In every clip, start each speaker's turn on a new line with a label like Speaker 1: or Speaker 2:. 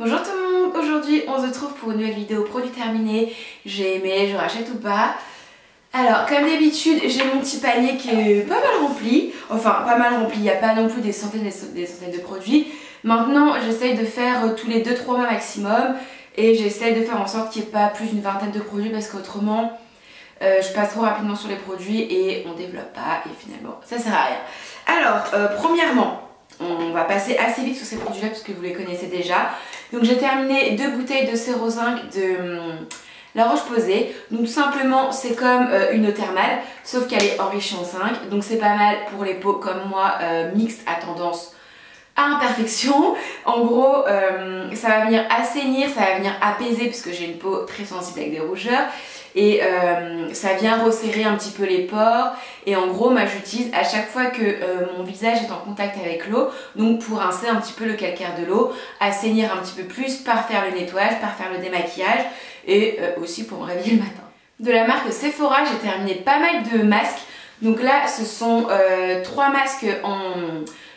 Speaker 1: Bonjour tout le monde, aujourd'hui on se retrouve pour une nouvelle vidéo produit terminé. J'ai aimé, je rachète ou pas. Alors comme d'habitude j'ai mon petit panier qui est pas mal rempli. Enfin pas mal rempli, il n'y a pas non plus des centaines de produits. Maintenant j'essaye de faire tous les 2-3 mois maximum. Et j'essaye de faire en sorte qu'il n'y ait pas plus d'une vingtaine de produits parce qu'autrement je passe trop rapidement sur les produits et on développe pas et finalement ça sert à rien. Alors premièrement, on va passer assez vite sur ces produits là parce que vous les connaissez déjà. Donc j'ai terminé 2 bouteilles de Sérozinc de La Roche-Posay. Donc tout simplement c'est comme une eau thermale sauf qu'elle est enrichie en zinc. Donc c'est pas mal pour les peaux comme moi mixtes à tendance à imperfection. En gros ça va venir assainir, ça va venir apaiser puisque j'ai une peau très sensible avec des rougeurs. Et ça vient resserrer un petit peu les pores. Et en gros moi j'utilise à chaque fois que mon visage est en contact avec l'eau, donc pour rincer un petit peu le calcaire de l'eau, assainir un petit peu plus, par faire le nettoyage, par faire le démaquillage et aussi pour me réveiller le matin. De la marque Sephora j'ai terminé pas mal de masques. Donc là ce sont 3 masques en...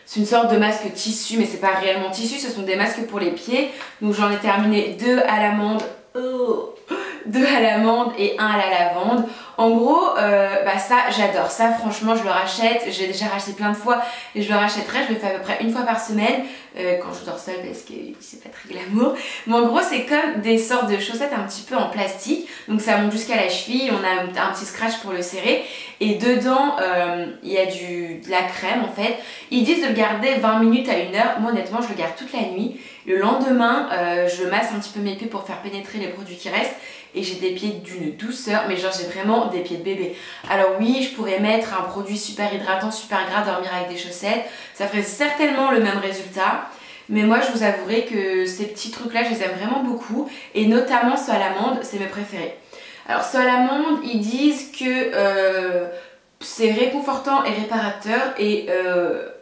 Speaker 1: C'est une sorte de masque tissu mais c'est pas réellement tissu, ce sont des masques pour les pieds. Donc j'en ai terminé 2 à l'amande. Oh, 2 à l'amande et 1 à la lavande. En gros, ça j'adore. Ça franchement je le rachète. J'ai déjà racheté plein de fois et je le rachèterai. Je le fais à peu près une fois par semaine quand je dors seule parce que c'est pas très glamour. Mais en gros c'est comme des sortes de chaussettes un petit peu en plastique. Donc ça monte jusqu'à la cheville. On a un petit scratch pour le serrer. Et dedans il y a de la crème en fait. Ils disent de le garder 20 minutes à 1 heure. Moi honnêtement je le garde toute la nuit. Le lendemain je masse un petit peu mes pieds pour faire pénétrer les produits qui restent. Et j'ai des pieds d'une douceur, mais genre j'ai vraiment des pieds de bébé. Alors oui, je pourrais mettre un produit super hydratant, super gras, dormir avec des chaussettes. Ça ferait certainement le même résultat. Mais moi je vous avouerai que ces petits trucs là, je les aime vraiment beaucoup. Et notamment ceux à l'amande, c'est mes préférés. Alors ceux à l'amande, ils disent que c'est réconfortant et réparateur. Et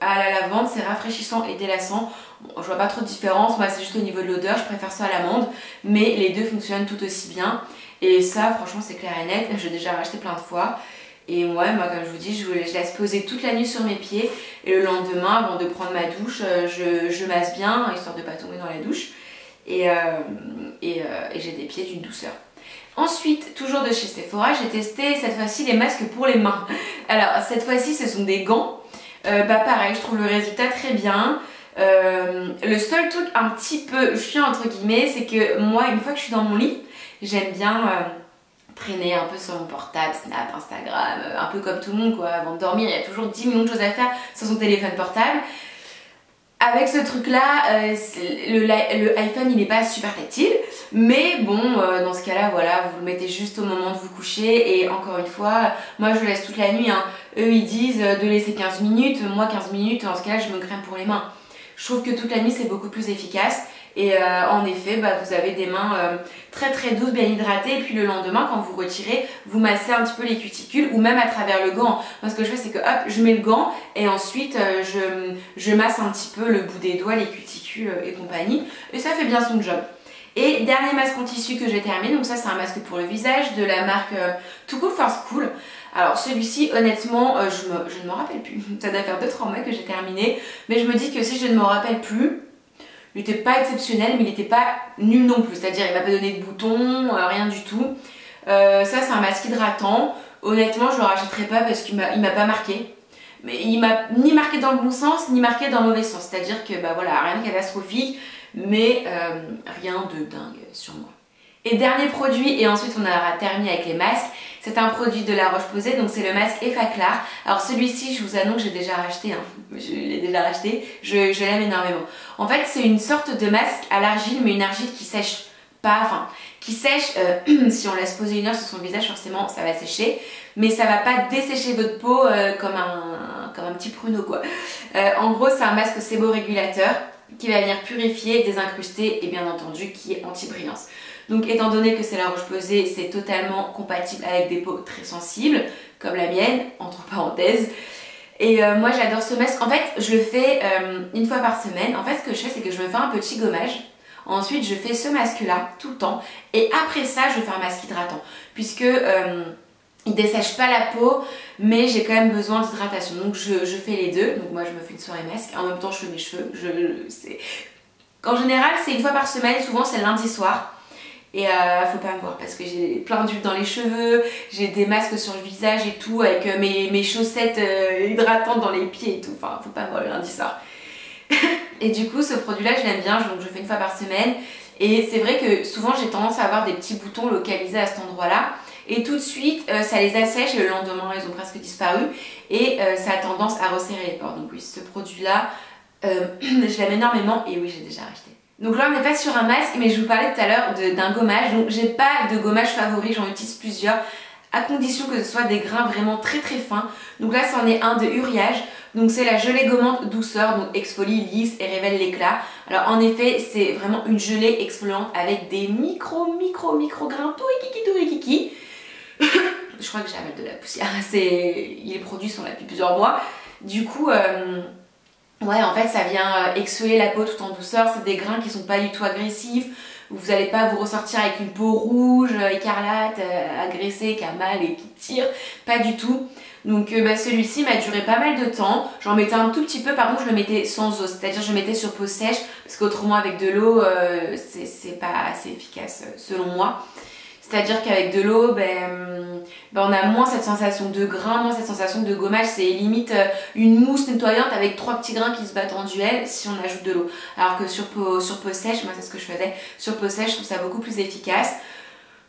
Speaker 1: à la lavande, c'est rafraîchissant et délassant. Bon, je vois pas trop de différence, moi c'est juste au niveau de l'odeur, je préfère ça à l'amande, mais les deux fonctionnent tout aussi bien. Et ça franchement c'est clair et net, j'ai déjà racheté plein de fois. Et moi comme je vous dis, je laisse poser toute la nuit sur mes pieds. Et le lendemain, avant de prendre ma douche, je masse bien, histoire de pas tomber dans la douche. Et j'ai des pieds d'une douceur. Ensuite, toujours de chez Sephora, j'ai testé cette fois-ci les masques pour les mains. Alors cette fois-ci ce sont des gants. Pareil, je trouve le résultat très bien. Le seul truc un petit peu chiant entre guillemets, c'est que moi une fois que je suis dans mon lit, j'aime bien traîner un peu sur mon portable, Snap, Instagram, un peu comme tout le monde quoi. Avant de dormir il y a toujours 10 millions de choses à faire sur son téléphone portable. Avec ce truc là, le iPhone il n'est pas super tactile, mais bon dans ce cas là voilà, vous le mettez juste au moment de vous coucher. Et encore une fois, moi je le laisse toute la nuit hein. Eux ils disent de laisser 15 minutes, moi 15 minutes, dans ce cas là je me crème pour les mains. Je trouve que toute la nuit c'est beaucoup plus efficace. Et en effet vous avez des mains très très douces, bien hydratées. Et puis le lendemain quand vous retirez, vous massez un petit peu les cuticules ou même à travers le gant. Moi ce que je fais c'est que hop, je mets le gant et ensuite je masse un petit peu le bout des doigts, les cuticules et compagnie. Et ça fait bien son job. Et dernier masque en tissu que j'ai terminé, donc ça c'est un masque pour le visage de la marque Too Cool for School. Alors celui-ci honnêtement je ne m'en rappelle plus, ça doit faire 2-3 mois que j'ai terminé. Mais je me dis que si je ne m'en rappelle plus, il n'était pas exceptionnel mais il n'était pas nul non plus. C'est à dire il m'a pas donné de boutons, rien du tout. Ça c'est un masque hydratant. Honnêtement je le rachèterai pas parce qu'il m'a pas marqué. Mais il m'a ni marqué dans le bon sens ni marqué dans le mauvais sens. C'est à dire que voilà, rien de catastrophique mais rien de dingue sur moi. Et dernier produit, et ensuite on aura terminé avec les masques, c'est un produit de La Roche-Posay, donc c'est le masque Effaclar. Alors celui-ci, je vous annonce, j'ai déjà racheté, hein. Je l'ai déjà racheté, je l'aime énormément. En fait, c'est une sorte de masque à l'argile, mais une argile qui sèche pas, enfin, qui sèche, si on laisse poser 1 heure sur son visage, forcément ça va sécher, mais ça va pas dessécher votre peau comme un petit pruneau quoi. En gros, c'est un masque séborégulateur qui va venir purifier, désincruster et bien entendu qui est anti-brillance. Donc étant donné que c'est La Roche-Posay, c'est totalement compatible avec des peaux très sensibles, comme la mienne, entre parenthèses. Et moi j'adore ce masque. En fait je le fais une fois par semaine. En fait ce que je fais c'est que je me fais un petit gommage. Ensuite je fais ce masque là tout le temps. Et après ça je fais un masque hydratant. Puisque il dessèche pas la peau, mais j'ai quand même besoin d'hydratation. Donc je fais les deux. Donc moi je me fais une soirée masque. En même temps je fais mes cheveux. En général c'est une fois par semaine, souvent c'est le lundi soir. Et faut pas me voir parce que j'ai plein d'huile dans les cheveux, j'ai des masques sur le visage et tout, avec mes chaussettes hydratantes dans les pieds et tout. Enfin, faut pas me voir le lundi soir. Et du coup, ce produit-là, je l'aime bien, donc je fais une fois par semaine. Et c'est vrai que souvent, j'ai tendance à avoir des petits boutons localisés à cet endroit-là. Et tout de suite, ça les assèche et le lendemain, ils ont presque disparu. Et ça a tendance à resserrer les pores. Donc oui, ce produit-là, je l'aime énormément et oui, j'ai déjà acheté. Donc là on n'est pas sur un masque, mais je vous parlais tout à l'heure d'un gommage. Donc j'ai pas de gommage favori, j'en utilise plusieurs, à condition que ce soit des grains vraiment très très fins. Donc là c'en est un de Uriage, donc c'est la gelée gommante douceur, donc exfolie, lisse et révèle l'éclat. Alors en effet c'est vraiment une gelée exfoliante avec des micro grains tout rikiki. Je crois que j'ai avalé de la poussière, les produits sont là depuis plusieurs mois. Du coup ouais, en fait ça vient exfolier la peau tout en douceur, c'est des grains qui sont pas du tout agressifs, vous n'allez pas vous ressortir avec une peau rouge, écarlate, agressée, qui a mal et qui tire, pas du tout. Donc celui-ci m'a duré pas mal de temps, j'en mettais un tout petit peu, par contre je le mettais sans eau, c'est-à-dire je le mettais sur peau sèche, parce qu'autrement avec de l'eau c'est pas assez efficace selon moi. C'est-à-dire qu'avec de l'eau, on a moins cette sensation de grain, moins cette sensation de gommage. C'est limite une mousse nettoyante avec 3 petits grains qui se battent en duel si on ajoute de l'eau. Alors que sur peau sèche, moi c'est ce que je faisais, sur peau sèche je trouve ça beaucoup plus efficace.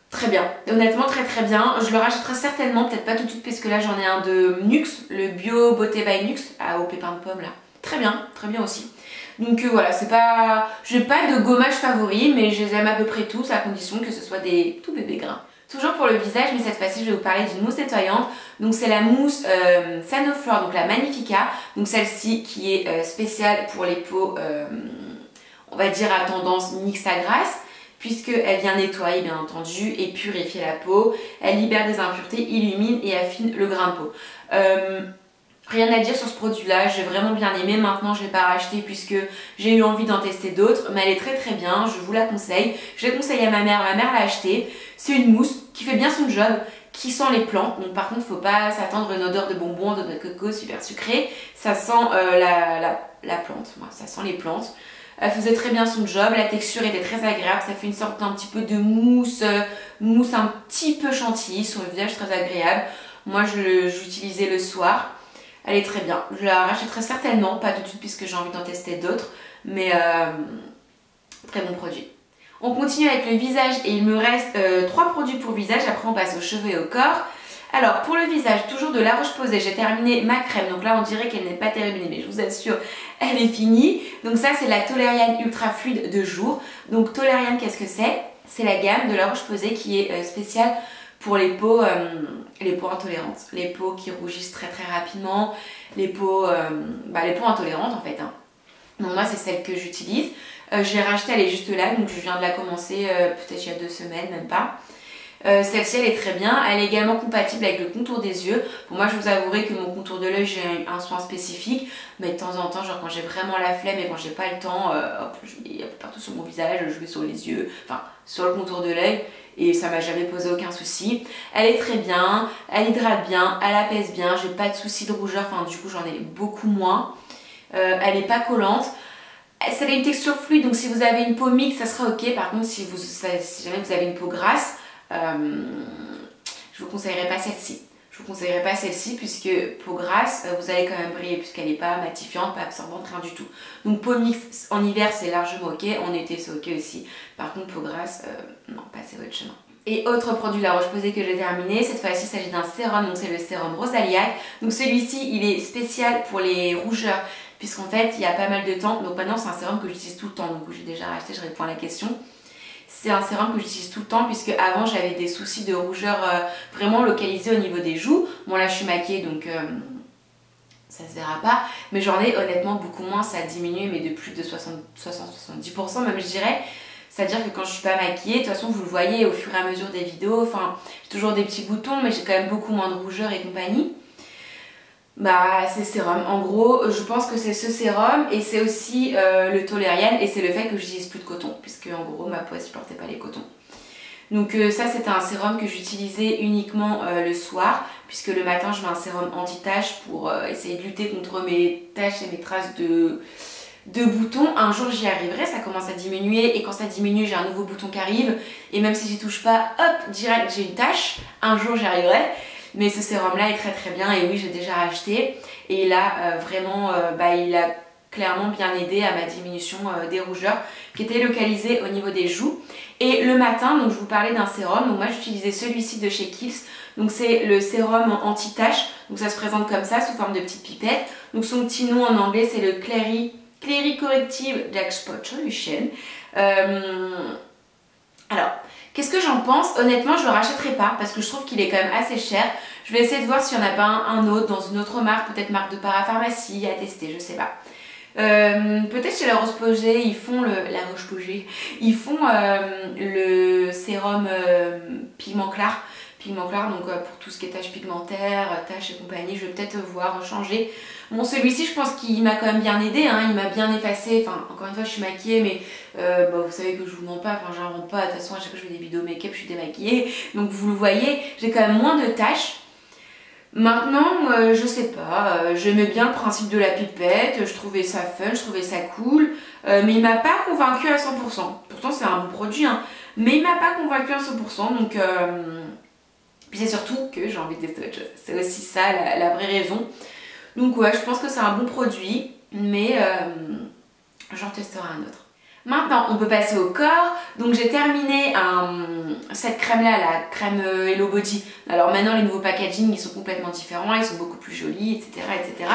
Speaker 1: Très bien, honnêtement très bien. Je le rachèterai certainement, peut-être pas tout de suite parce que là j'en ai un de Nux, le Bio Beauté by Nux, au pépin de pomme là. Très bien aussi. Donc voilà, c'est pas... j'ai pas de gommage favori, mais je les aime à peu près tous à condition que ce soit des tout bébés grains. Toujours pour le visage, mais cette fois-ci je vais vous parler d'une mousse nettoyante. Donc c'est la mousse Sanoflore, donc la Magnifica. Donc celle-ci qui est spéciale pour les peaux, on va dire à tendance mixte à grasse, puisqu'elle vient nettoyer bien entendu et purifier la peau. Elle libère des impuretés, illumine et affine le grain de peau. Rien à dire sur ce produit là, j'ai vraiment bien aimé. Maintenant je ne l'ai pas racheté puisque j'ai eu envie d'en tester d'autres, mais elle est très bien, je vous la conseille. Je l'ai conseillé à ma mère l'a acheté. C'est une mousse qui fait bien son job, qui sent les plantes. Donc par contre faut pas s'attendre à une odeur de bonbons, de noix de coco super sucrée. Ça sent la plante, ça sent les plantes. Elle faisait très bien son job, la texture était très agréable, ça fait une sorte d'un petit peu de mousse, mousse un petit peu chantilly sur le visage, très agréable. Moi j'utilisais le soir. Elle est très bien, je la rachèterai certainement, pas tout de suite puisque j'ai envie d'en tester d'autres, mais très bon produit. On continue avec le visage et il me reste 3 produits pour visage, après on passe aux cheveux et au corps. Alors pour le visage, toujours de La Roche-Posay, j'ai terminé ma crème, donc là on dirait qu'elle n'est pas terminée, mais je vous assure, elle est finie. Donc ça c'est la Toleriane Ultra Fluide de jour. Donc Toleriane, qu'est-ce que c'est? C'est la gamme de La Roche-Posay qui est spéciale pour les peaux intolérantes, les peaux qui rougissent très rapidement, les peaux intolérantes en fait. Hein. Donc moi c'est celle que j'utilise. Je l'ai rachetée, elle est juste là, donc je viens de la commencer peut-être il y a 2 semaines, même pas. Celle-ci elle est très bien, elle est également compatible avec le contour des yeux. Bon, moi je vous avouerai que mon contour de l'œil j'ai un soin spécifique, mais de temps en temps, genre quand j'ai vraiment la flemme et quand j'ai pas le temps, hop, je mets un peu partout sur mon visage, je mets sur les yeux, enfin sur le contour de l'œil. Et ça m'a jamais posé aucun souci. Elle est très bien, elle hydrate bien, elle apaise bien, j'ai pas de soucis de rougeur, enfin du coup j'en ai beaucoup moins. Elle est pas collante. Ça a une texture fluide, donc si vous avez une peau mixte, ça sera ok. Par contre, si jamais vous avez une peau grasse, je vous conseillerais pas celle-ci. Je vous conseillerais pas celle-ci puisque peau grasse, vous allez quand même briller puisqu'elle n'est pas matifiante, pas absorbante, rien du tout. Donc peau mixte en hiver c'est largement ok, en été c'est ok aussi. Par contre peau grasse, non, passez votre chemin. Et autre produit La Roche-Posay que j'ai terminé, cette fois-ci il s'agit d'un sérum, donc c'est le sérum Rosaliac. Donc celui-ci il est spécial pour les rougeurs puisqu'en fait il y a pas mal de temps, donc maintenant c'est un sérum que j'utilise tout le temps, donc j'ai déjà acheté, je réponds à la question. C'est un sérum que j'utilise tout le temps puisque avant j'avais des soucis de rougeur vraiment localisés au niveau des joues. Bon là je suis maquillée donc ça se verra pas, mais j'en ai honnêtement beaucoup moins, ça a diminué mais de plus de 60-70% même je dirais. C'est-à-dire que quand je suis pas maquillée, de toute façon vous le voyez au fur et à mesure des vidéos, enfin j'ai toujours des petits boutons mais j'ai quand même beaucoup moins de rougeur et compagnie. Bah c'est sérum, en gros je pense que c'est ce sérum et c'est aussi le Toleriane et c'est le fait que j'utilise plus de coton puisque en gros ma peau elle supportait pas les cotons. Donc ça c'était un sérum que j'utilisais uniquement le soir puisque le matin je mets un sérum anti-taches pour essayer de lutter contre mes taches et mes traces de de boutons, un jour j'y arriverai, ça commence à diminuer et quand ça diminue j'ai un nouveau bouton qui arrive et même si j'y touche pas, hop, direct j'ai une tache, un jour j'y arriverai. Mais ce sérum là est très très bien et oui j'ai déjà acheté et là vraiment il a clairement bien aidé à ma diminution des rougeurs qui étaient localisées au niveau des joues. Et le matin, donc je vous parlais d'un sérum, donc moi j'utilisais celui-ci de chez Kiehl's, donc c'est le sérum anti-tache, donc ça se présente comme ça sous forme de petites pipettes. Donc son petit nom en anglais c'est le Clary Corrective Dark Spot Solution. Alors, qu'est-ce que j'en pense? Honnêtement, je le rachèterai pas parce que je trouve qu'il est quand même assez cher. Je vais essayer de voir s'il n'y en a pas un autre dans une autre marque, peut-être marque de parapharmacie à tester, je sais pas. Peut-être chez la Roche-Posay, ils font le sérum pigment clair. Donc pour tout ce qui est taches pigmentaires, taches et compagnie, je vais peut-être voir changer. Bon, celui-ci, je pense qu'il m'a quand même bien aidé, hein, il m'a bien effacé. Enfin, encore une fois, je suis maquillée, mais vous savez que je vous mens pas, enfin, j'invente pas. De toute façon, à chaque fois que je fais des vidéos make-up, je suis démaquillée. Donc, vous le voyez, j'ai quand même moins de taches. Maintenant, je sais pas, j'aimais bien le principe de la pipette, je trouvais ça fun, je trouvais ça cool, mais il m'a pas convaincue à 100%. Pourtant, c'est un bon produit, hein, mais il m'a pas convaincue à 100%, donc... Puis c'est surtout que j'ai envie de tester autre chose. C'est aussi ça la vraie raison. Donc ouais, je pense que c'est un bon produit, mais j'en testerai un autre. Maintenant, on peut passer au corps. Donc j'ai terminé cette crème-là, la crème Hello Body. Alors maintenant, les nouveaux packaging, ils sont complètement différents, ils sont beaucoup plus jolis, etc. etc.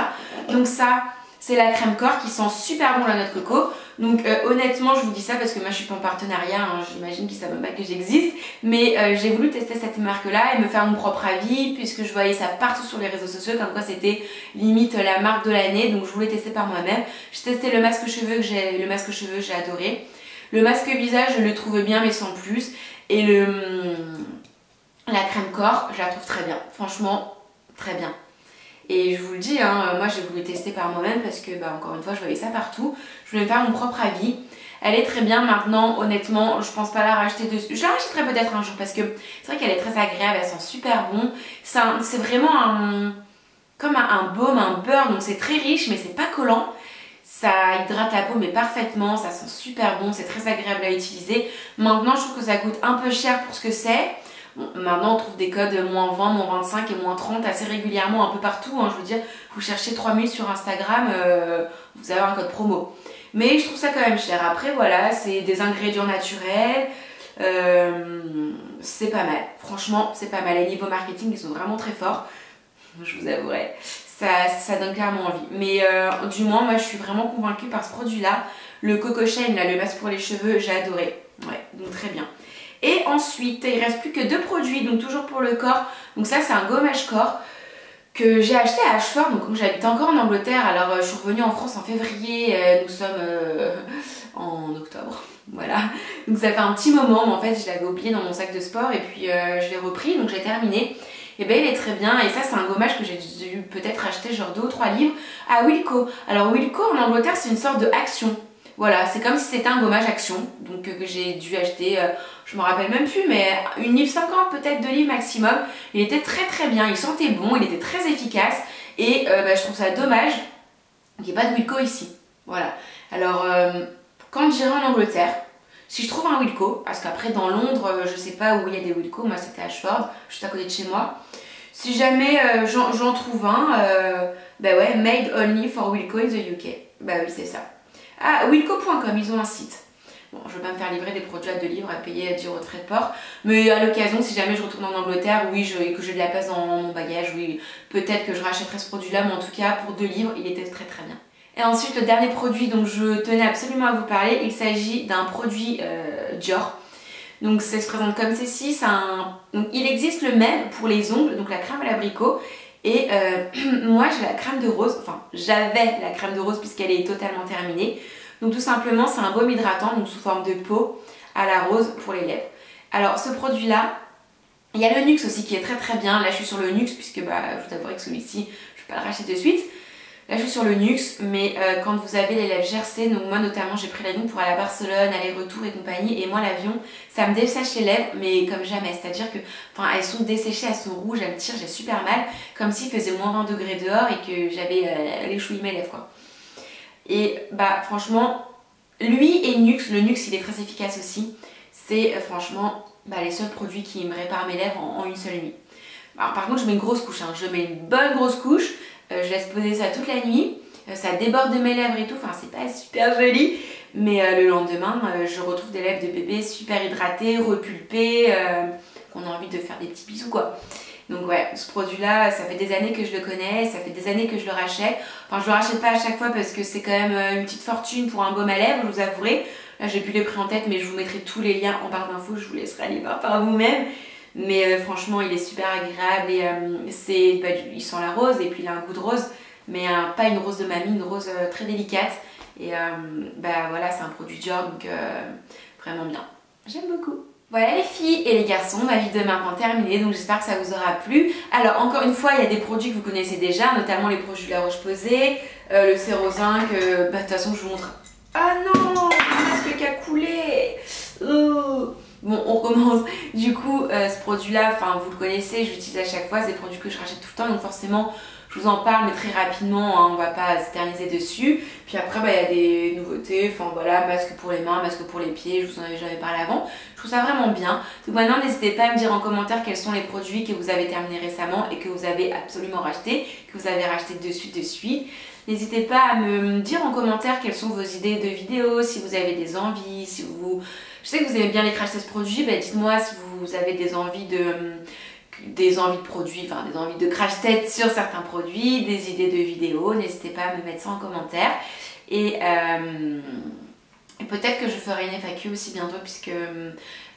Speaker 1: Donc ça, c'est la crème corps qui sent super bon la noix de coco. Donc honnêtement, je vous dis ça parce que moi je suis pas en partenariat, hein, j'imagine qu'ils savent même pas que j'existe. Mais j'ai voulu tester cette marque-là et me faire mon propre avis puisque je voyais ça partout sur les réseaux sociaux comme quoi c'était limite la marque de l'année. Donc je voulais tester par moi-même. J'ai testé le masque cheveux j'ai adoré. Le masque visage, je le trouve bien mais sans plus. Et la crème corps, je la trouve très bien. Franchement, très bien. Et je vous le dis, hein, moi j'ai voulu tester par moi-même parce que, encore une fois, je voyais ça partout. Je voulais me faire mon propre avis. Elle est très bien maintenant, honnêtement, je pense pas la racheter dessus. Je la rachèterai peut-être un jour parce que c'est vrai qu'elle est très agréable, elle sent super bon. C'est vraiment comme un baume, un beurre, donc c'est très riche mais c'est pas collant. Ça hydrate la peau mais parfaitement, ça sent super bon, c'est très agréable à utiliser. Maintenant, je trouve que ça coûte un peu cher pour ce que c'est. Bon, maintenant on trouve des codes moins 20, moins 25 et moins 30 assez régulièrement un peu partout, hein. Je veux dire, vous cherchez 3000 sur Instagram, vous avez un code promo. Mais je trouve ça quand même cher. Après voilà, c'est des ingrédients naturels, c'est pas mal. Franchement, c'est pas mal. Et niveau marketing, ils sont vraiment très forts, je vous avouerai. Ça donne clairement envie. Mais du moins, moi je suis vraiment convaincue par ce produit-là. Le Coco Shine, là, le masque pour les cheveux, j'ai adoré. Ouais, donc très bien. Et ensuite, il reste plus que 2 produits, donc toujours pour le corps. Donc ça, c'est un gommage corps que j'ai acheté à Ashford, donc quand j'habitais encore en Angleterre. Alors je suis revenue en France en février, nous sommes en octobre, voilà. Donc ça fait un petit moment, mais en fait je l'avais oublié dans mon sac de sport et puis je l'ai repris, donc j'ai terminé. Et ben il est très bien et ça c'est un gommage que j'ai dû peut-être acheter genre 2 ou 3 livres à Wilko. Alors Wilko en Angleterre c'est une sorte de Action. Voilà, c'est comme si c'était un gommage Action, donc que j'ai dû acheter, je me rappelle même plus, mais une livre 50, peut-être 2 livres maximum. Il était très très bien, il sentait bon, il était très efficace et je trouve ça dommage qu'il n'y ait pas de Wilko ici. Voilà, alors quand j'irai en Angleterre, si je trouve un Wilko, parce qu'après dans Londres, je sais pas où il y a des Wilko, moi c'était Ashford, juste à côté de chez moi. Si jamais j'en trouve un, ouais, made only for Wilko in the UK. Bah oui, c'est ça. Ah, wilko.com, ils ont un site. Bon, je vais pas me faire livrer des produits à 2 livres à payer 10 € de frais de port. Mais à l'occasion, si jamais je retourne en Angleterre, oui, et que j'ai de la place dans mon bagage, oui, peut-être que je rachèterai ce produit-là, mais en tout cas, pour 2 livres, il était très très bien. Et ensuite, le dernier produit dont je tenais absolument à vous parler, il s'agit d'un produit Dior. Donc ça se présente comme ceci. Donc, il existe le même pour les ongles, donc la crème à l'abricot. Et moi j'ai la crème de rose, enfin j'avais la crème de rose puisqu'elle est totalement terminée. Donc tout simplement c'est un baume hydratant, donc sous forme de peau à la rose pour les lèvres. Alors ce produit là, il y a le Nuxe aussi qui est très très bien. Là je suis sur le Nuxe puisque je vous avouerai que celui-ci je ne vais pas le racheter de suite. Là je suis sur le Nuxe, mais quand vous avez les lèvres gercées, donc moi notamment j'ai pris l'avion pour aller à Barcelone, aller-retour et compagnie, et moi l'avion ça me dessèche les lèvres, mais comme jamais, c'est-à-dire que elles sont desséchées, elles sont rouges, elles me tirent, j'ai super mal, comme s'il faisait moins 20 degrés dehors et que j'avais les chouilles mes lèvres quoi. Et bah franchement, lui et Nux, le Nux il est très efficace aussi. C'est franchement les seuls produits qui me réparent mes lèvres en une seule nuit. Alors par contre je mets une grosse couche, hein. Je mets une bonne grosse couche, je laisse poser ça toute la nuit, ça déborde de mes lèvres et tout, enfin c'est pas super joli, mais le lendemain je retrouve des lèvres de bébé super hydratées, repulpées, qu'on a envie de faire des petits bisous quoi. Donc ouais, ce produit là, ça fait des années que je le connais, ça fait des années que je le rachète. Enfin je le rachète pas à chaque fois parce que c'est quand même une petite fortune pour un baume à lèvres, je vous avouerai. Là j'ai plus les prix en tête mais je vous mettrai tous les liens en barre d'infos, je vous laisserai aller voir par vous-même. Mais franchement il est super agréable et il sent la rose et puis il a un goût de rose. Mais pas une rose de mamie, une rose très délicate. Et voilà, c'est un produit Dior donc vraiment bien. J'aime beaucoup. Voilà les filles et les garçons, ma vidéo est maintenant terminée, donc j'espère que ça vous aura plu. Alors encore une fois, il y a des produits que vous connaissez déjà, notamment les produits de la Roche-Posay, le Cérozinc, de toute façon je vous montre. Ah non, le masque qui a coulé. Bon, on recommence. Du coup, ce produit-là, enfin vous le connaissez, je l'utilise à chaque fois, c'est des produits que je rachète tout le temps, donc forcément je vous en parle, mais très rapidement, hein, on va pas s'éterniser dessus. Puis après, il y a des nouveautés, enfin voilà, masque pour les mains, masque pour les pieds, je vous en avais jamais parlé avant. Je trouve ça vraiment bien. Donc maintenant, n'hésitez pas à me dire en commentaire quels sont les produits que vous avez terminés récemment et que vous avez absolument racheté, que vous avez racheté de suite. N'hésitez pas à me dire en commentaire quelles sont vos idées de vidéos, si vous avez des envies, si vous... Je sais que vous aimez bien les crash test produits, dites-moi si vous avez des envies de produits, enfin des envies de crash test sur certains produits, des idées de vidéos, n'hésitez pas à me mettre ça en commentaire. Et peut-être que je ferai une FAQ aussi bientôt puisque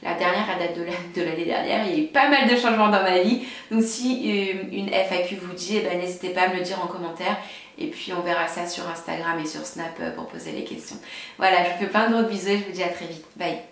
Speaker 1: la dernière elle date de l'année dernière, il y a eu pas mal de changements dans ma vie. Donc si une FAQ vous dit, n'hésitez pas à me le dire en commentaire. Et puis on verra ça sur Instagram et sur Snap pour poser les questions. Voilà, je vous fais plein de gros bisous et je vous dis à très vite. Bye!